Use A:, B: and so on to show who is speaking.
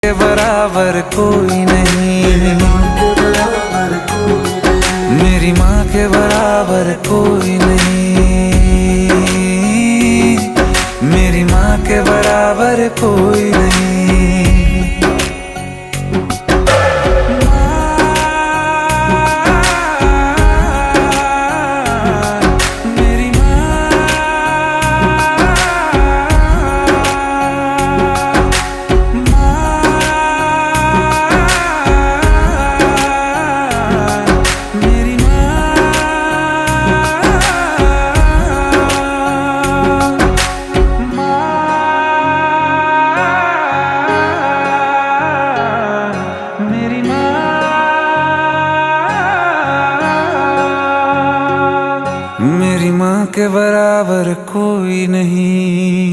A: के बराबर कोई नहीं, मेरी माँ के बराबर कोई नहीं, मेरी माँ के बराबर कोई नहीं। मेरी माँ के बराबर कोई नहीं।